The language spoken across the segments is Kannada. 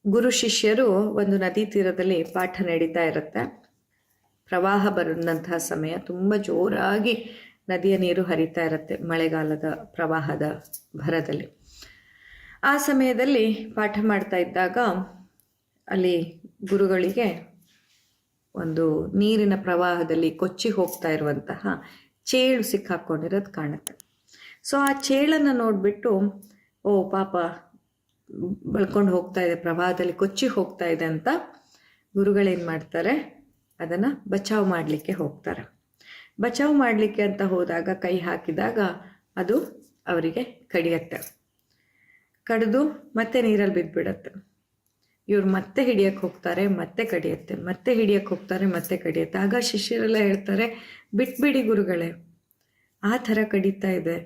ಗುರು ಶಿಷ್ಯರು ಒಂದು ನದಿ ತೀರದಲ್ಲಿ ಪಾಠ ನಡೀತಾ ಇರುತ್ತೆ. ಪ್ರವಾಹ ಬರುವಂತಹ ಸಮಯ, ತುಂಬ ಜೋರಾಗಿ ನದಿಯ ನೀರು ಹರಿತಾ ಇರುತ್ತೆ ಮಳೆಗಾಲದ ಪ್ರವಾಹದ ಭರದಲ್ಲಿ. ಆ ಸಮಯದಲ್ಲಿ ಪಾಠ ಮಾಡ್ತಾ ಇದ್ದಾಗ ಅಲ್ಲಿ ಗುರುಗಳಿಗೆ ಒಂದು ನೀರಿನ ಪ್ರವಾಹದಲ್ಲಿ ಕೊಚ್ಚಿ ಹೋಗ್ತಾ ಇರುವಂತಹ ಚೇಳು ಸಿಕ್ಕಾಕೊಂಡಿರೋದು ಕಾಣುತ್ತೆ. ಸೊ ಆ ಚೇಳನ್ನು ನೋಡಿಬಿಟ್ಟು, ಓ ಪಾಪ ಬಳ್ಕೊಂಡು ಹೋಗ್ತಾ ಇದೆ, ಪ್ರವಾಹದಲ್ಲಿ ಕೊಚ್ಚಿ ಹೋಗ್ತಾ ಇದೆ ಅಂತ ಗುರುಗಳೇನು ಮಾಡ್ತಾರೆ, ಅದನ್ನು ಬಚಾವ್ ಮಾಡಲಿಕ್ಕೆ ಹೋಗ್ತಾರೆ. ಬಚಾವ್ ಮಾಡಲಿಕ್ಕೆ ಅಂತ ಹೋದಾಗ ಕೈ ಹಾಕಿದಾಗ ಅದು ಅವರಿಗೆ ಕಡಿಯತ್ತೆ. ಕಡಿದು ಮತ್ತೆ ನೀರಲ್ಲಿ ಬಿದ್ದುಬಿಡತ್ತೆ. ಇವ್ರು ಮತ್ತೆ ಹಿಡಿಯಕ್ಕೆ ಹೋಗ್ತಾರೆ, ಮತ್ತೆ ಕಡಿಯತ್ತೆ, ಮತ್ತೆ ಹಿಡಿಯಕ್ಕೆ ಹೋಗ್ತಾರೆ, ಮತ್ತೆ ಕಡಿಯತ್ತೆ. ಆಗ ಶಿಷ್ಯರೆಲ್ಲ ಹೇಳ್ತಾರೆ, ಬಿಟ್ಬಿಡಿ ಗುರುಗಳೇ, ಆ ಥರ ಕಡಿತಾ ಇದೆ,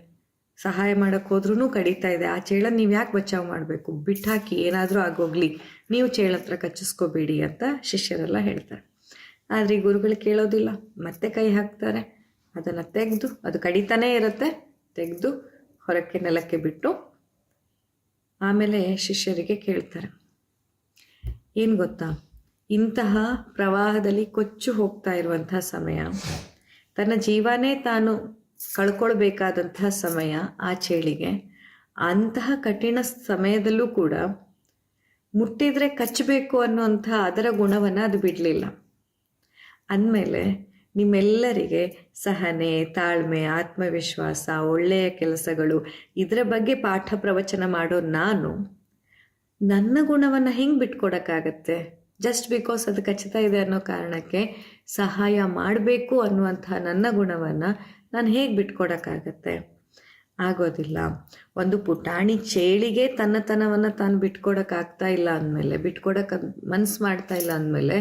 ಸಹಾಯ ಮಾಡೋಕ್ಕೆ ಹೋದ್ರೂ ಕಡಿತಾ ಇದೆ, ಆ ಚೇಳನ್ನು ನೀವು ಯಾಕೆ ಬಚಾವ್ ಮಾಡಬೇಕು, ಬಿಟ್ಟಾಕಿ, ಏನಾದರೂ ಆಗೋಗ್ಲಿ, ನೀವು ಚೇಳ ಹತ್ರ ಕಚ್ಚಿಸ್ಕೋಬೇಡಿ ಅಂತ ಶಿಷ್ಯರೆಲ್ಲ ಹೇಳ್ತಾರೆ. ಆದರೆ ಈ ಗುರುಗಳು ಕೇಳೋದಿಲ್ಲ, ಮತ್ತೆ ಕೈ ಹಾಕ್ತಾರೆ, ಅದನ್ನು ತೆಗೆದು, ಅದು ಕಡಿತಾನೇ ಇರುತ್ತೆ, ತೆಗೆದು ಹೊರಕ್ಕೆ ನೆಲಕ್ಕೆ ಬಿಟ್ಟು ಆಮೇಲೆ ಶಿಷ್ಯರಿಗೆ ಕೇಳ್ತಾರೆ, ಏನು ಗೊತ್ತಾ, ಇಂತಹ ಪ್ರವಾಹದಲ್ಲಿ ಕೊಚ್ಚು ಹೋಗ್ತಾ ಇರುವಂತಹ ಸಮಯ, ತನ್ನ ಜೀವನೇ ತಾನು ಕಳ್ಕೊಳ್ಬೇಕಾದಂತಹ ಸಮಯ ಆ ಚೇಳಿಗೆ, ಅಂತಹ ಕಠಿಣ ಸಮಯದಲ್ಲೂ ಕೂಡ ಮುಟ್ಟಿದ್ರೆ ಕಚ್ಚಬೇಕು ಅನ್ನುವಂಥ ಅದರ ಗುಣವನ್ನು ಅದು ಬಿಡಲಿಲ್ಲ. ಅಂದಮೇಲೆ ನಿಮ್ಮೆಲ್ಲರಿಗೆ ಸಹನೆ, ತಾಳ್ಮೆ, ಆತ್ಮವಿಶ್ವಾಸ, ಒಳ್ಳೆಯ ಕೆಲಸಗಳು, ಇದರ ಬಗ್ಗೆ ಪಾಠ ಪ್ರವಚನ ಮಾಡೋ ನಾನು ನನ್ನ ಗುಣವನ್ನು ಹೆಂಗೆ ಬಿಟ್ಕೊಡೋಕ್ಕಾಗತ್ತೆ? ಜಸ್ಟ್ ಬಿಕಾಸ್ ಅದು ಕಚ್ಚುತ್ತಾ ಇದೆ ಅನ್ನೋ ಕಾರಣಕ್ಕೆ ಸಹಾಯ ಮಾಡಬೇಕು ಅನ್ನುವಂತಹ ನನ್ನ ಗುಣವನ್ನು ನಾನು ಹೇಗೆ ಬಿಟ್ಕೊಡೋಕ್ಕಾಗತ್ತೆ? ಆಗೋದಿಲ್ಲ. ಒಂದು ಪುಟಾಣಿ ಚೇಳಿಗೆ ತನ್ನತನವನ್ನು ತಾನು ಬಿಟ್ಕೊಡೋಕ್ಕಾಗ್ತಾ ಇಲ್ಲ ಅಂದಮೇಲೆ, ಬಿಟ್ಕೊಡೋಕೆ ಮನಸ್ಸು ಮಾಡ್ತಾ ಇಲ್ಲ ಅಂದಮೇಲೆ,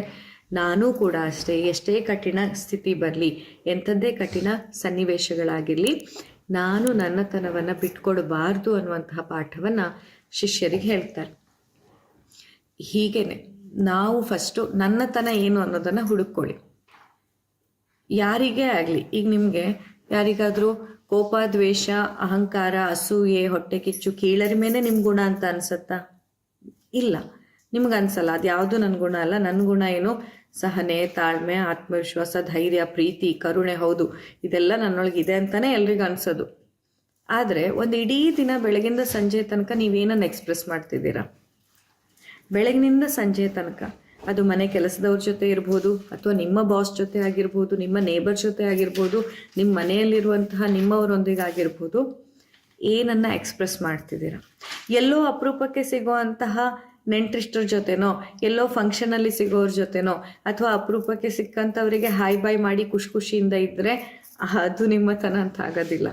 ನಾನೂ ಕೂಡ ಅಷ್ಟೇ, ಎಷ್ಟೇ ಕಠಿಣ ಸ್ಥಿತಿ ಬರಲಿ, ಎಂಥದ್ದೇ ಕಠಿಣ ಸನ್ನಿವೇಶಗಳಾಗಿರಲಿ, ನಾನು ನನ್ನತನವನ್ನು ಬಿಟ್ಕೊಡಬಾರ್ದು ಅನ್ನುವಂತಹ ಪಾಠವನ್ನು ಶಿಷ್ಯರಿಗೆ ಹೇಳ್ತಾರೆ. ಹೀಗೇನೆ ನಾವು ಫಸ್ಟು ನನ್ನತನ ಏನು ಅನ್ನೋದನ್ನು ಹುಡುಕೊಳ್ಳಿ. ಯಾರಿಗೇ ಆಗಲಿ, ಈಗ ನಿಮಗೆ ಯಾರಿಗಾದರೂ ಕೋಪ, ದ್ವೇಷ, ಅಹಂಕಾರ, ಅಸೂಯೆ, ಹೊಟ್ಟೆ ಕಿಚ್ಚು, ಕೀಳರಿಮೆನೇ ನಿಮ್ಮ ಗುಣ ಅಂತ ಅನಿಸುತ್ತಾ? ಇಲ್ಲ, ನಿಮ್ಗೆ ಅನಿಸಲ್ಲ. ಅದು ಯಾವುದು ನನ್ನ ಗುಣ ಅಲ್ಲ. ನನ್ನ ಗುಣ ಏನು? ಸಹನೆ, ತಾಳ್ಮೆ, ಆತ್ಮವಿಶ್ವಾಸ, ಧೈರ್ಯ, ಪ್ರೀತಿ, ಕರುಣೆ. ಹೌದು, ಇದೆಲ್ಲ ನನ್ನೊಳಗಿದೆ ಅಂತಲೇ ಎಲ್ರಿಗೂ ಅನಿಸೋದು. ಆದರೆ ಒಂದು ಇಡೀ ದಿನ ಬೆಳಗಿಂದ ಸಂಜೆ ತನಕ ನೀವೇನನ್ನು ಎಕ್ಸ್ಪ್ರೆಸ್ ಮಾಡ್ತಿದ್ದೀರಾ? ಬೆಳಗಿನಿಂದ ಸಂಜೆ ತನಕ ಅದು ಮನೆ ಕೆಲಸದವ್ರ ಜೊತೆ ಇರ್ಬೋದು, ಅಥವಾ ನಿಮ್ಮ ಬಾಸ್ ಜೊತೆ ಆಗಿರ್ಬೋದು, ನಿಮ್ಮ ನೇಬರ್ ಜೊತೆ ಆಗಿರ್ಬೋದು, ನಿಮ್ಮ ಮನೆಯಲ್ಲಿರುವಂತಹ ನಿಮ್ಮವರೊಂದಿಗೆ ಆಗಿರ್ಬೋದು, ಏನನ್ನು ಎಕ್ಸ್ಪ್ರೆಸ್ ಮಾಡ್ತಿದ್ದೀರಾ? ಎಲ್ಲೋ ಅಪರೂಪಕ್ಕೆ ಸಿಗೋವಂತಹ ನೆಂಟ್ರಿಷ್ಟರ ಜೊತೆನೋ, ಎಲ್ಲೋ ಫಂಕ್ಷನಲ್ಲಿ ಸಿಗೋರ ಜೊತೆನೋ, ಅಥವಾ ಅಪರೂಪಕ್ಕೆ ಸಿಕ್ಕಂಥವರಿಗೆ ಹಾಯ್ ಬಾಯ್ ಮಾಡಿ ಖುಷಿಯಿಂದ ಇದ್ದರೆ ಅದು ನಿಮ್ಮತನ ಅಂತ ಆಗೋದಿಲ್ಲ.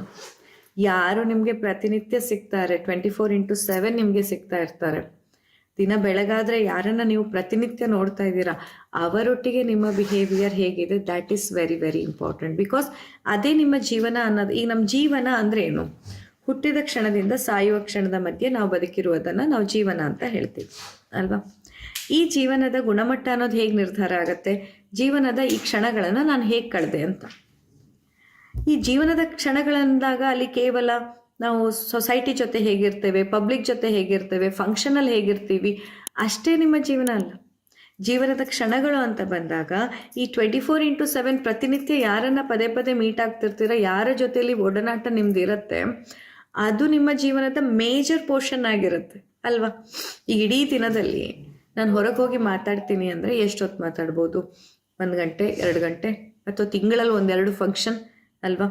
ಯಾರು ನಿಮಗೆ ಪ್ರತಿನಿತ್ಯ ಸಿಗ್ತಾರೆ, 24x7 ನಿಮಗೆ ಸಿಗ್ತಾ ಇರ್ತಾರೆ. ದಿನ ಬೆಳಗಾದರೆ ಯಾರನ್ನು ನೀವು ಪ್ರತಿನಿತ್ಯ ನೋಡ್ತಾ ಇದ್ದೀರಾ, ಅವರೊಟ್ಟಿಗೆ ನಿಮ್ಮ ಬಿಹೇವಿಯರ್ ಹೇಗಿದೆ, that is very very important. Because ಅದೇ ನಿಮ್ಮ ಜೀವನ ಅನ್ನೋದು. ಈಗ ನಮ್ಮ ಜೀವನ ಅಂದರೆ ಏನು? ಹುಟ್ಟಿದ ಕ್ಷಣದಿಂದ ಸಾಯುವ ಕ್ಷಣದ ಮಧ್ಯೆ ನಾವು ಬದುಕಿರುವುದನ್ನು ನಾವು ಜೀವನ ಅಂತ ಹೇಳ್ತೀವಿ ಅಲ್ವಾ? ಈ ಜೀವನದ ಗುಣಮಟ್ಟ ಅನ್ನೋದು ಹೇಗೆ ನಿರ್ಧಾರ ಆಗುತ್ತೆ? ಜೀವನದ ಈ ಕ್ಷಣಗಳನ್ನು ನಾನು ಹೇಗೆ ಕಳೆದೆ ಅಂತ. ಈ ಜೀವನದ ಕ್ಷಣಗಳಂದಾಗ ಅಲ್ಲಿ ಕೇವಲ ನಾವು ಸೊಸೈಟಿ ಜೊತೆ ಹೇಗಿರ್ತೇವೆ, ಪಬ್ಲಿಕ್ ಜೊತೆ ಹೇಗಿರ್ತೇವೆ, ಫಂಕ್ಷನಲ್ಲಿ ಹೇಗಿರ್ತೀವಿ ಅಷ್ಟೇ ನಿಮ್ಮ ಜೀವನ ಅಲ್ಲ. ಜೀವನದ ಕ್ಷಣಗಳು ಅಂತ ಬಂದಾಗ ಈ 24x7 ಪ್ರತಿನಿತ್ಯ ಯಾರನ್ನು ಪದೇ ಪದೇ ಮೀಟ್ ಆಗ್ತಿರ್ತೀರ, ಯಾರ ಜೊತೆಯಲ್ಲಿ ಒಡನಾಟ ನಿಮ್ದಿರುತ್ತೆ, ಅದು ನಿಮ್ಮ ಜೀವನದ ಮೇಜರ್ ಪೋರ್ಷನ್ ಆಗಿರುತ್ತೆ ಅಲ್ವಾ? ಈ ಇಡೀ ದಿನದಲ್ಲಿ ನಾನು ಹೊರಗೆ ಹೋಗಿ ಮಾತಾಡ್ತೀನಿ ಅಂದರೆ ಎಷ್ಟೊತ್ತು ಮಾತಾಡ್ಬೋದು? 1 ಗಂಟೆ, 2 ಗಂಟೆ, ಅಥವಾ ತಿಂಗಳಲ್ಲಿ 1-2 ಫಂಕ್ಷನ್ ಅಲ್ವಾ?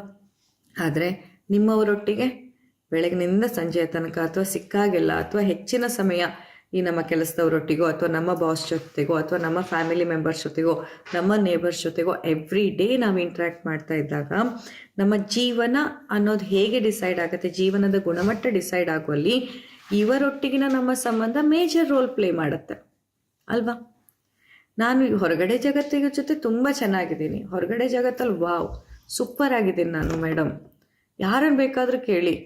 ಆದರೆ ನಿಮ್ಮವರೊಟ್ಟಿಗೆ ಬೆಳಗಿನಿಂದ ಸಂಜೆಯ ತನಕ, ಅಥವಾ ಸಿಕ್ಕಾಗೆಲ್ಲ, ಅಥವಾ ಹೆಚ್ಚಿನ ಸಮಯ ಈ ನಮ್ಮ ಕೆಲಸದವರೊಟ್ಟಿಗೋ, ಅಥವಾ ನಮ್ಮ ಬಾಸ್ ಜೊತೆಗೋ, ಅಥವಾ ನಮ್ಮ ಫ್ಯಾಮಿಲಿ ಮೆಂಬರ್ಸ್ ಜೊತೆಗೋ, ನಮ್ಮ ನೇಬರ್ಸ್ ಜೊತೆಗೋ ಎವ್ರಿ ಡೇ ನಾವು ಇಂಟ್ರ್ಯಾಕ್ಟ್ ಮಾಡ್ತಾ ಇದ್ದಾಗ ನಮ್ಮ ಜೀವನ ಅನ್ನೋದು ಹೇಗೆ ಡಿಸೈಡ್ ಆಗುತ್ತೆ, ಜೀವನದ ಗುಣಮಟ್ಟ ಡಿಸೈಡ್ ಆಗುವಲ್ಲಿ ಇವರೊಟ್ಟಿಗಿನ ನಮ್ಮ ಸಂಬಂಧ ಮೇಜರ್ ರೋಲ್ ಪ್ಲೇ ಮಾಡುತ್ತೆ ಅಲ್ವಾ? ನಾನು ಹೊರಗಡೆ ಜಗತ್ತಿನ ಜೊತೆ ತುಂಬ ಚೆನ್ನಾಗಿದ್ದೀನಿ, ಹೊರಗಡೆ ಜಗತ್ತಲ್ಲಿ ವಾವ್ ಸೂಪರ್ ಆಗಿದ್ದೀನಿ ನಾನು ಮೇಡಮ್, ಯಾರನ್ನು ಬೇಕಾದರೂ ಕೇಳಿ,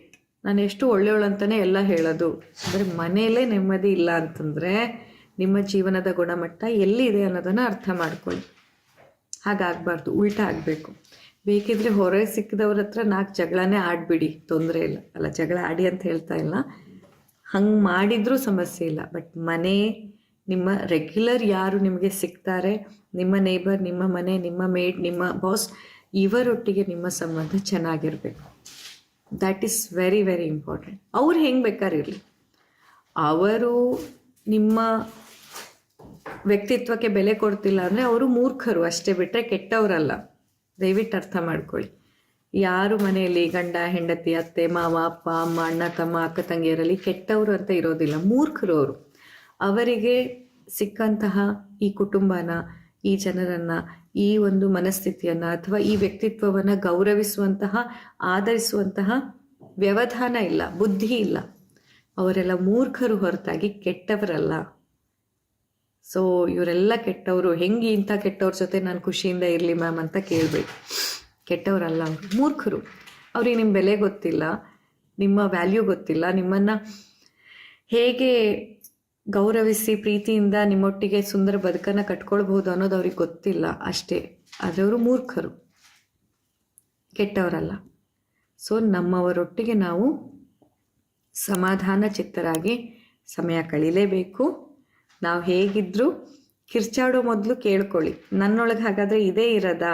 ನಾನು ಎಷ್ಟು ಒಳ್ಳೆಯವಳಂತಲೇ ಎಲ್ಲ ಹೇಳೋದು. ಅಂದರೆ ಮನೆಯಲ್ಲೇ ನೆಮ್ಮದಿ ಇಲ್ಲ ಅಂತಂದರೆ ನಿಮ್ಮ ಜೀವನದ ಗುಣಮಟ್ಟ ಎಲ್ಲಿದೆ ಅನ್ನೋದನ್ನು ಅರ್ಥ ಮಾಡ್ಕೊಳ್ಳಿ. ಹಾಗಾಗಬಾರ್ದು, ಉಲ್ಟಾ ಆಗಬೇಕು. ಬೇಕಿದ್ರೆ ಹೊರಗೆ ಸಿಕ್ಕಿದವ್ರ ಹತ್ರ 4 ಜಗಳನೇ ಆಡಿಬಿಡಿ, ತೊಂದರೆ ಇಲ್ಲ. ಅಲ್ಲ, ಜಗಳ ಆಡಿ ಅಂತ ಹೇಳ್ತಾ ಇಲ್ಲ, ಹಂಗೆ ಮಾಡಿದ್ರೂ ಸಮಸ್ಯೆ ಇಲ್ಲ. ಬಟ್ ಮನೆ, ನಿಮ್ಮ ರೆಗ್ಯುಲರ್ ಯಾರು ನಿಮಗೆ ಸಿಗ್ತಾರೆ, ನಿಮ್ಮ ನೇಬರ್, ನಿಮ್ಮ ಮನೆ, ನಿಮ್ಮ ಮೇಡ್, ನಿಮ್ಮ ಬಾಸ್, ಇವರೊಟ್ಟಿಗೆ ನಿಮ್ಮ ಸಂಬಂಧ ಚೆನ್ನಾಗಿರಬೇಕು. That is very very important. ಅವ್ರು ಹೆಂಗೆ ಬೇಕಾರಿರಲಿ, ಅವರು ನಿಮ್ಮ ವ್ಯಕ್ತಿತ್ವಕ್ಕೆ ಬೆಲೆ ಕೊಡ್ತಿಲ್ಲ ಅಂದರೆ ಅವರು ಮೂರ್ಖರು ಅಷ್ಟೇ, ಬಿಟ್ಟರೆ ಕೆಟ್ಟವರಲ್ಲ. ದಯವಿಟ್ಟು ಅರ್ಥ ಮಾಡ್ಕೊಳ್ಳಿ. ಯಾರು ಮನೆಯಲ್ಲಿ ಗಂಡ ಹೆಂಡತಿ, ಅತ್ತೆ ಮಾವ, ಅಪ್ಪ ಅಮ್ಮ, ಅಣ್ಣ ತಮ್ಮ, ಅಕ್ಕ ತಂಗಿಯರಲ್ಲಿ ಕೆಟ್ಟವರು ಅಂತ ಇರೋದಿಲ್ಲ, ಮೂರ್ಖರು ಅವರು. ಅವರಿಗೆ ಸಿಕ್ಕಂತಹ ಈ ಕುಟುಂಬನ, ಈ ಜನರನ್ನು, ಈ ಒಂದು ಮನಸ್ಥಿತಿಯನ್ನು ಅಥವಾ ಈ ವ್ಯಕ್ತಿತ್ವವನ್ನು ಗೌರವಿಸುವಂತಹ, ಆಧರಿಸುವಂತಹ ವ್ಯವಧಾನ ಇಲ್ಲ, ಬುದ್ಧಿ ಇಲ್ಲ. ಅವರೆಲ್ಲ ಮೂರ್ಖರು ಹೊರತಾಗಿ ಕೆಟ್ಟವರಲ್ಲ. ಸೊ ಇವರೆಲ್ಲ ಕೆಟ್ಟವರು, ಹೆಂಗೆ ಇಂಥ ಕೆಟ್ಟವ್ರ ಜೊತೆ ನಾನು ಖುಷಿಯಿಂದ ಇರಲಿ ಮ್ಯಾಮ್ ಅಂತ ಕೇಳಬೇಡಿ. ಕೆಟ್ಟವರಲ್ಲ ಅವರು, ಮೂರ್ಖರು. ಅವ್ರಿಗೆ ನಿಮ್ಮ ಬೆಲೆ ಗೊತ್ತಿಲ್ಲ, ನಿಮ್ಮ ವ್ಯಾಲ್ಯೂ ಗೊತ್ತಿಲ್ಲ, ನಿಮ್ಮನ್ನು ಹೇಗೆ ಗೌರವಿಸಿ ಪ್ರೀತಿಯಿಂದ ನಿಮ್ಮೊಟ್ಟಿಗೆ ಸುಂದರ ಬದುಕನ್ನು ಕಟ್ಕೊಳ್ಬಹುದು ಅನ್ನೋದು ಅವ್ರಿಗೆ ಗೊತ್ತಿಲ್ಲ ಅಷ್ಟೇ. ಆದರೆ ಅವರು ಮೂರ್ಖರು, ಕೆಟ್ಟವರಲ್ಲ. ಸೊ ನಮ್ಮವರೊಟ್ಟಿಗೆ ನಾವು ಸಮಾಧಾನ ಚಿತ್ತರಾಗಿ ಸಮಯ ಕಳೀಲೇಬೇಕು. ನಾವು ಹೇಗಿದ್ದರೂ ಕಿರ್ಚಾಡೋ ಮೊದಲು ಕೇಳ್ಕೊಳ್ಳಿ, ನನ್ನೊಳಗೆ ಹಾಗಾದರೆ ಇದೇ ಇರೋದಾ,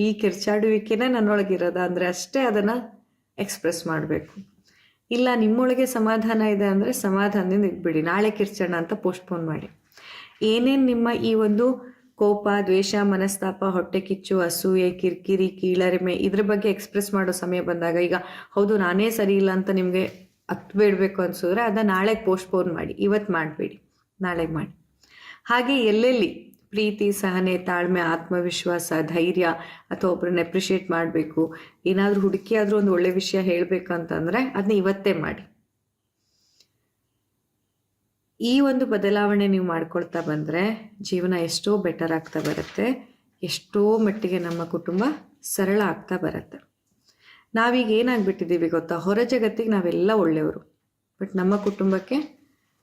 ಈ ಕಿರ್ಚಾಡುವಿಕೆನೇ ನನ್ನೊಳಗಿರೋದಾ ಅಂದರೆ ಅಷ್ಟೇ ಅದನ್ನು ಎಕ್ಸ್ಪ್ರೆಸ್ ಮಾಡಬೇಕು. ಇಲ್ಲ ನಿಮ್ಮೊಳಗೆ ಸಮಾಧಾನ ಇದೆ ಅಂದರೆ ಸಮಾಧಾನದಿಂದ ಇದ್ಬಿಡಿ, ನಾಳೆ ಕಿರ್ಚೋಣ ಅಂತ ಪೋಸ್ಟ್ಪೋನ್ ಮಾಡಿ. ಏನೇನು ನಿಮ್ಮ ಈ ಒಂದು ಕೋಪ, ದ್ವೇಷ, ಮನಸ್ತಾಪ, ಹೊಟ್ಟೆ ಕಿಚ್ಚು, ಅಸೂಯೆ, ಕಿರಿಕಿರಿ, ಕೀಳರಿಮೆ ಇದ್ರ ಬಗ್ಗೆ ಎಕ್ಸ್ಪ್ರೆಸ್ ಮಾಡೋ ಸಮಯ ಬಂದಾಗ, ಈಗ ಹೌದು ನಾನೇ ಸರಿ ಇಲ್ಲ ಅಂತ ನಿಮಗೆ ಬೇಡಬೇಕು ಅನಿಸಿದ್ರೆ ಅದನ್ನು ನಾಳೆಗೆ ಪೋಸ್ಟ್ಪೋನ್ ಮಾಡಿ, ಇವತ್ತು ಮಾಡಬೇಡಿ, ನಾಳೆಗೆ ಮಾಡಿ. ಹಾಗೆ ಎಲ್ಲೆಲ್ಲಿ ಪ್ರೀತಿ, ಸಹನೆ, ತಾಳ್ಮೆ, ಆತ್ಮವಿಶ್ವಾಸ, ಧೈರ್ಯ ಅಥವಾ ಒಬ್ಬರನ್ನ ಅಪ್ರಿಷಿಯೇಟ್ ಮಾಡಬೇಕು, ಏನಾದರೂ ಹುಡುಕಿ ಆದರೂ ಒಂದು ಒಳ್ಳೆ ವಿಷಯ ಹೇಳಬೇಕಂತಂದರೆ ಅದನ್ನ ಇವತ್ತೇ ಮಾಡಿ. ಈ ಒಂದು ಬದಲಾವಣೆ ನೀವು ಮಾಡ್ಕೊಳ್ತಾ ಬಂದರೆ ಜೀವನ ಎಷ್ಟೋ ಬೆಟರ್ ಆಗ್ತಾ ಬರುತ್ತೆ, ಎಷ್ಟೋ ಮಟ್ಟಿಗೆ ನಮ್ಮ ಕುಟುಂಬ ಸರಳ ಆಗ್ತಾ ಬರುತ್ತೆ. ನಾವೀಗ ಏನಾಗ್ಬಿಟ್ಟಿದ್ದೀವಿ ಗೊತ್ತಾ, ಹೊರ ಜಗತ್ತಿಗೆ ನಾವೆಲ್ಲ ಒಳ್ಳೆಯವರು, ಬಟ್ ನಮ್ಮ ಕುಟುಂಬಕ್ಕೆ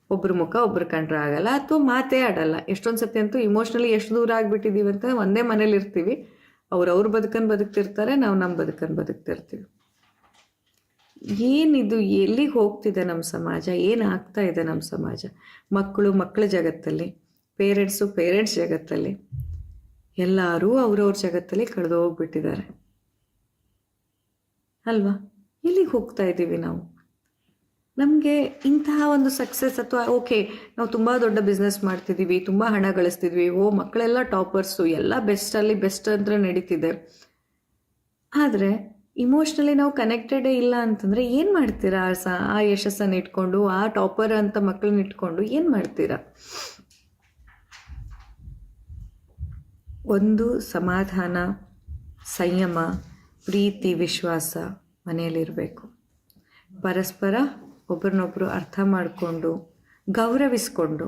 ಒಬ್ರ ಮುಖ ಒಬ್ರು ಕಂಡ್ರೆ ಆಗಲ್ಲ, ಅಥವಾ ಮಾತೇ ಆಡಲ್ಲ. ಎಷ್ಟೊಂದು ಸತಿ ಅಂತೂ ಇಮೋಷ್ನಲಿ ಎಷ್ಟು ದೂರ ಆಗಿಬಿಟ್ಟಿದ್ದೀವಿ ಅಂತ ಒಂದೇ ಮನೇಲಿ ಇರ್ತೀವಿ, ಅವ್ರ ಬದುಕನ್ನು ಬದುಕ್ತಿರ್ತಾರೆ, ನಾವು ನಮ್ಮ ಬದುಕನ್ನು ಬದುಕ್ತಿರ್ತೀವಿ. ಏನಿದು, ಎಲ್ಲಿಗೆ ಹೋಗ್ತಿದೆ ನಮ್ಮ ಸಮಾಜ, ಏನಾಗ್ತಾ ಇದೆ ನಮ್ಮ ಸಮಾಜ? ಮಕ್ಕಳು ಮಕ್ಕಳ ಜಗತ್ತಲ್ಲಿ, ಪೇರೆಂಟ್ಸ್ ಜಗತ್ತಲ್ಲಿ, ಎಲ್ಲರೂ ಅವ್ರವ್ರ ಜಗತ್ತಲ್ಲಿ ಕಳೆದು ಹೋಗ್ಬಿಟ್ಟಿದ್ದಾರೆ ಅಲ್ವಾ? ಎಲ್ಲಿಗೆ ಹೋಗ್ತಾ ಇದ್ದೀವಿ ನಾವು? ನಮಗೆ ಇಂತಹ ಒಂದು ಸಕ್ಸಸ್ ಅಥವಾ ಓಕೆ ನಾವು ತುಂಬ ದೊಡ್ಡ ಬಿಸ್ನೆಸ್ ಮಾಡ್ತಿದ್ದೀವಿ, ತುಂಬ ಹಣ ಗಳಿಸ್ತಿದ್ವಿ, ಮಕ್ಕಳೆಲ್ಲ ಟಾಪರ್ಸು, ಎಲ್ಲ ಬೆಸ್ಟಲ್ಲಿ ಬೆಸ್ಟ್ ಅಂತ ನಡೀತಿದೆ. ಆದರೆ ಇಮೋಷ್ನಲಿ ನಾವು ಕನೆಕ್ಟೆಡೇ ಇಲ್ಲ ಅಂತಂದರೆ ಏನು ಮಾಡ್ತೀರಾ? ಆ ಯಶಸ್ಸನ್ನು ಇಟ್ಕೊಂಡು, ಆ ಟಾಪರ್ ಅಂತ ಮಕ್ಕಳನ್ನ ಇಟ್ಕೊಂಡು ಏನು ಮಾಡ್ತೀರಾ? ಒಂದು ಸಮಾಧಾನ, ಸಂಯಮ, ಪ್ರೀತಿ, ವಿಶ್ವಾಸ ಮನೆಯಲ್ಲಿರಬೇಕು. ಪರಸ್ಪರ ಒಬ್ಬರನ್ನೊಬ್ಬರು ಅರ್ಥ ಮಾಡಿಕೊಂಡು, ಗೌರವಿಸ್ಕೊಂಡು,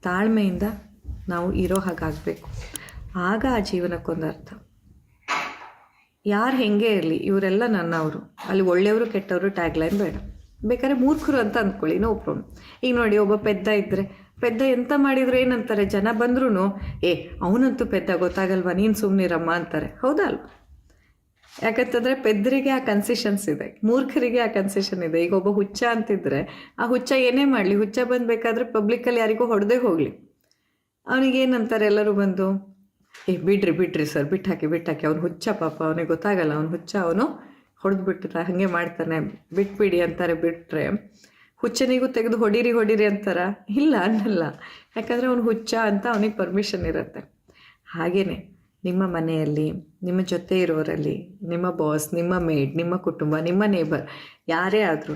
ತಾಳ್ಮೆಯಿಂದ ನಾವು ಇರೋ ಹಾಗಾಗಬೇಕು. ಆಗ ಆ ಜೀವನಕ್ಕೊಂದು ಅರ್ಥ. ಯಾರು ಹೆಂಗೆ ಇರಲಿ, ಇವರೆಲ್ಲ ನನ್ನವರು, ಅಲ್ಲಿ ಒಳ್ಳೆಯವರು ಕೆಟ್ಟವರು ಟ್ಯಾಗ್ಲೈನ್ ಬೇಡ. ಬೇಕಾದ್ರೆ ಮೂರ್ಖರು ಅಂತ ಅಂದ್ಕೊಳ್ಳಿ, ನೋ ಪ್ರಾಬ್ಲಮ್. ಈಗ ನೋಡಿ, ಒಬ್ಬ ಪೆದ್ದ ಇದ್ದರೆ, ಪೆದ್ದ ಎಂತ ಮಾಡಿದ್ರು ಏನಂತಾರೆ ಜನ ಬಂದ್ರೂ, ಅವನಂತೂ ಪೆದ್ದ, ಗೊತ್ತಾಗಲ್ವಾ, ನೀನು ಸುಮ್ಮನಿರಮ್ಮ ಅಂತಾರೆ. ಹೌದಾ ಅಲ್ವಾ? ಯಾಕಂತಂದರೆ ಪೆದ್ದರಿಗೆ ಆ ಕನ್ಸೆಷನ್ಸ್ ಇದೆ, ಮೂರ್ಖರಿಗೆ ಆ ಕನ್ಸೆಷನ್ ಇದೆ. ಈಗ ಒಬ್ಬ ಹುಚ್ಚ ಅಂತಿದ್ರೆ, ಆ ಹುಚ್ಚ ಏನೇ ಮಾಡಲಿ, ಹುಚ್ಚ ಬಂದಬೇಕಾದ್ರೆ ಪಬ್ಲಿಕ್ಕಲ್ಲಿ ಯಾರಿಗೂ ಹೊಡೆದೇ ಹೋಗಲಿ, ಅವನಿಗೇನಂತಾರೆ ಎಲ್ಲರೂ ಬಂದು, ಬಿಡ್ರಿ ಸರ್, ಬಿಟ್ಟಾಕಿ, ಅವ್ನು ಹುಚ್ಚ, ಪಾಪ ಅವನಿಗೆ ಗೊತ್ತಾಗಲ್ಲ, ಅವ್ನು ಹುಚ್ಚ, ಅವನು ಹೊಡೆದ್ಬಿಟ್ಟಿರ, ಹಾಗೆ ಮಾಡ್ತಾನೆ, ಬಿಟ್ಬಿಡಿ ಅಂತಾರೆ. ಬಿಟ್ಟರೆ ಹುಚ್ಚನಿಗೂ ತೆಗೆದು ಹೊಡೀರಿ ಅಂತಾರ? ಇಲ್ಲ, ಅನ್ನಲ್ಲ. ಯಾಕಂದರೆ ಅವನು ಹುಚ್ಚ ಅಂತ ಅವನಿಗೆ ಪರ್ಮಿಷನ್ ಇರುತ್ತೆ. ಹಾಗೆಯೇ ನಿಮ್ಮ ಮನೆಯಲ್ಲಿ, ನಿಮ್ಮ ಜೊತೆ ಇರೋರಲ್ಲಿ, ನಿಮ್ಮ ಬಾಸ್, ನಿಮ್ಮ ಮೇಡ್, ನಿಮ್ಮ ಕುಟುಂಬ, ನಿಮ್ಮ ನೇಬರ್, ಯಾರೇ ಆದ್ರೂ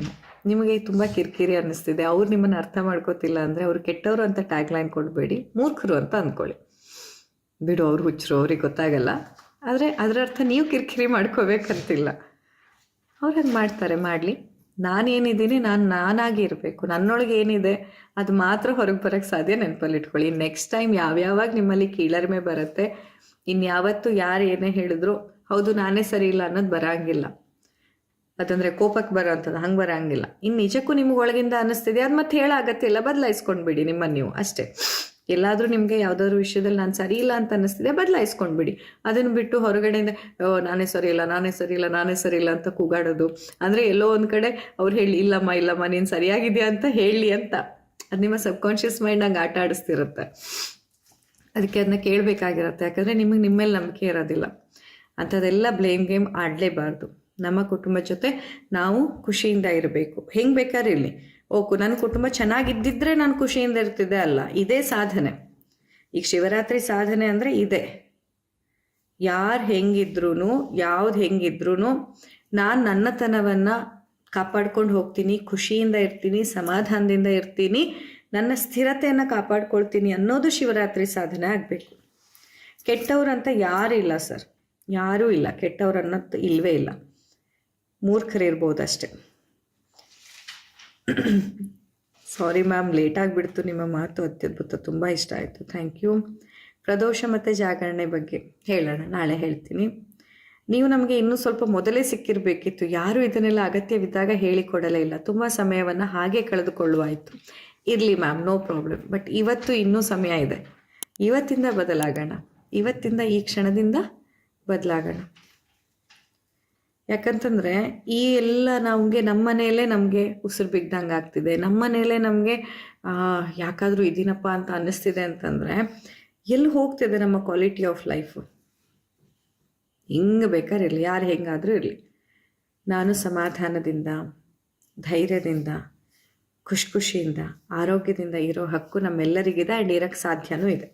ನಿಮಗೆ ತುಂಬ ಕಿರಿಕಿರಿ ಅನ್ನಿಸ್ತಿದೆ, ಅವ್ರು ನಿಮ್ಮನ್ನು ಅರ್ಥ ಮಾಡ್ಕೋತಿಲ್ಲ ಅಂದರೆ ಅವ್ರು ಕೆಟ್ಟವರು ಅಂತ ಟ್ಯಾಗ್ಲೈನ್ ಕೊಡಬೇಡಿ, ಮೂರ್ಖರು ಅಂತ ಅಂದ್ಕೊಳ್ಳಿ. ಬಿಡು, ಅವ್ರು ಹುಚ್ಚರು, ಅವ್ರಿಗೆ ಗೊತ್ತಾಗಲ್ಲ. ಆದರೆ ಅದರ ಅರ್ಥ ನೀವು ಕಿರಿಕಿರಿ ಮಾಡ್ಕೋಬೇಕಂತಿಲ್ಲ. ಅವ್ರು ಹಂಗೆ ಮಾಡ್ತಾರೆ, ಮಾಡಲಿ. ನಾನೇನಿದ್ದೀನಿ, ನಾನಾಗಿ ಇರಬೇಕು, ನನ್ನೊಳಗೆ ಏನಿದೆ ಅದು ಮಾತ್ರ ಹೊರಗೆ ಬರೋಕ್ಕೆ ಸಾಧ್ಯ. ನೆನಪಲ್ಲಿ ಇಟ್ಕೊಳ್ಳಿ. ನೆಕ್ಸ್ಟ್ ಟೈಮ್ ಯಾವಾಗ ನಿಮ್ಮಲ್ಲಿ ಕೀಳರಿಮೆ ಬರುತ್ತೆ, ಇನ್ಯಾವತ್ತು ಯಾರು ಏನೇ ಹೇಳಿದ್ರು ಹೌದು ನಾನೇ ಸರಿ ಇಲ್ಲ ಅನ್ನೋದು ಬರೋಂಗಿಲ್ಲ. ಅದಂದರೆ ಕೋಪಕ್ಕೆ ಬರೋ ಅಂಥದ್ದು ಹಂಗೆ ಬರೋಂಗಿಲ್ಲ. ಇನ್ನು ನಿಜಕ್ಕೂ ನಿಮ್ಗೆ ಒಳಗಿಂದ ಅನ್ನಿಸ್ತಿದೆ, ಅದು ಮತ್ತೆ ಹೇಳೋ ಅಗತ್ಯ ಇಲ್ಲ, ಬದಲಾಯಿಸ್ಕೊಂಡ್ಬಿಡಿ ನಿಮ್ಮನ್ನು ನೀವು ಅಷ್ಟೇ. ಎಲ್ಲಾದರೂ ನಿಮಗೆ ಯಾವುದಾದ್ರು ವಿಷಯದಲ್ಲಿ ನಾನು ಸರಿ ಇಲ್ಲ ಅಂತ ಅನ್ನಿಸ್ತಿದೆ, ಬದಲಾಯಿಸ್ಕೊಂಡ್ಬಿಡಿ. ಅದನ್ನು ಬಿಟ್ಟು ಹೊರಗಡೆಯಿಂದ ನಾನೇ ಸರಿ ಇಲ್ಲ ಅಂತ ಕೂಗಾಡೋದು, ಅಂದರೆ ಎಲ್ಲೋ ಒಂದು ಕಡೆ ಅವ್ರು ಹೇಳಿ, ಇಲ್ಲಮ್ಮ ನೀನು ಸರಿಯಾಗಿದೆಯಾ ಅಂತ ಹೇಳಿ ಅಂತ ಅದು ನಿಮ್ಮ ಸಬ್ಕಾನ್ಷಿಯಸ್ ಮೈಂಡ್ ಹಂಗೆ ಆಟ ಆಡಿಸ್ತಿರುತ್ತೆ. ಅದಕ್ಕೆ ಅದನ್ನ ಕೇಳಬೇಕಾಗಿರುತ್ತೆ. ಯಾಕಂದರೆ ನಿಮಗೆ ನಿಮ್ಮ ಮೇಲೆ ನಂಬಿಕೆ ಇರೋದಿಲ್ಲ. ಅಂಥದ್ದೆಲ್ಲ ಬ್ಲೇಮ್ ಗೇಮ್ ಆಡಲೇಬಾರ್ದು. ನಮ್ಮ ಕುಟುಂಬದ ಜೊತೆ ನಾವು ಖುಷಿಯಿಂದ ಇರಬೇಕು. ಹೆಂಗೆ ಬೇಕಾದ್ರೆ ಇರಲಿ. ನನ್ನ ಕುಟುಂಬ ಚೆನ್ನಾಗಿದ್ದಿದ್ರೆ ನಾನು ಖುಷಿಯಿಂದ ಇರ್ತಿದ್ದೆ ಅಲ್ಲ. ಇದೇ ಸಾಧನೆ. ಈಗ ಶಿವರಾತ್ರಿ ಸಾಧನೆ ಅಂದರೆ ಇದೆ. ಯಾರು ಹೆಂಗಿದ್ರು, ಯಾವ್ದು ಹೆಂಗಿದ್ರು ನಾನು ನನ್ನತನವನ್ನು ಕಾಪಾಡ್ಕೊಂಡು ಹೋಗ್ತೀನಿ, ಖುಷಿಯಿಂದ ಇರ್ತೀನಿ, ಸಮಾಧಾನದಿಂದ ಇರ್ತೀನಿ, ನನ್ನ ಸ್ಥಿರತೆಯನ್ನು ಕಾಪಾಡ್ಕೊಳ್ತೀನಿ ಅನ್ನೋದು ಶಿವರಾತ್ರಿ ಸಾಧನೆ ಆಗಬೇಕು. ಕೆಟ್ಟವ್ರಂತ ಯಾರೂ ಇಲ್ಲ ಸರ್, ಯಾರೂ ಇಲ್ಲ. ಕೆಟ್ಟವ್ರು ಅನ್ನೋದು ಇಲ್ಲವೇ ಇಲ್ಲ. ಮೂರ್ಖರಿರ್ಬೋದಷ್ಟೆ. ಸಾರಿ ಮ್ಯಾಮ್, ಲೇಟಾಗಿಬಿಡ್ತು. ನಿಮ್ಮ ಮಾತು ಅತ್ಯದ್ಭುತ, ತುಂಬ ಇಷ್ಟ ಆಯಿತು. Thank you. ಪ್ರದೋಷ ಮತ್ತು ಜಾಗರಣೆ ಬಗ್ಗೆ ಹೇಳೋಣ, ನಾಳೆ ಹೇಳ್ತೀನಿ. ನೀವು ನಮಗೆ ಇನ್ನೂ ಸ್ವಲ್ಪ ಮೊದಲೇ ಸಿಕ್ಕಿರಬೇಕಿತ್ತು. ಯಾರೂ ಇದನ್ನೆಲ್ಲ ಅಗತ್ಯವಿದ್ದಾಗ ಹೇಳಿಕೊಡಲೇ ಇಲ್ಲ. ತುಂಬ ಸಮಯವನ್ನು ಹಾಗೆ ಕಳೆದುಕೊಳ್ಳುವಾಯಿತು. ಇರಲಿ ಮ್ಯಾಮ್, ನೋ ಪ್ರಾಬ್ಲಮ್. ಬಟ್ ಇವತ್ತು ಇನ್ನೂ ಸಮಯ ಇದೆ. ಇವತ್ತಿಂದ ಬದಲಾಗೋಣ. ಇವತ್ತಿಂದ, ಈ ಕ್ಷಣದಿಂದ ಬದಲಾಗೋಣ. ಯಾಕಂತಂದರೆ ಈ ಎಲ್ಲ ನಮಗೆ ನಮ್ಮ ಮನೆಯಲ್ಲೇ ನಮಗೆ ಉಸಿರು ಬಿಗ್ದಂಗೆ ಆಗ್ತಿದೆ. ನಮ್ಮ ಮನೆಯಲ್ಲೇ ನಮಗೆ ಯಾಕಾದರೂ ಇದೀನಪ್ಪ ಅಂತ ಅನ್ನಿಸ್ತಿದೆ ಅಂತಂದರೆ ಎಲ್ಲಿ ಹೋಗ್ತಿದೆ ನಮ್ಮ ಕ್ವಾಲಿಟಿ ಆಫ್ ಲೈಫು? ಹಿಂಗೆ ಬೇಕಾದ್ರೆ ಇರಲಿ, ಯಾರು ಹೆಂಗಾದರೂ ಇರಲಿ, ನಾನು ಸಮಾಧಾನದಿಂದ, ಧೈರ್ಯದಿಂದ, ಖುಷಿಯಿಂದ, ಆರೋಗ್ಯದಿಂದ ಇರೋ ಹಕ್ಕು ನಮ್ಮೆಲ್ಲರಿಗಿದೆ. ಆ್ಯಂಡ್ ಇರೋಕ್ಕೆ ಸಾಧ್ಯನೂ ಇದೆ.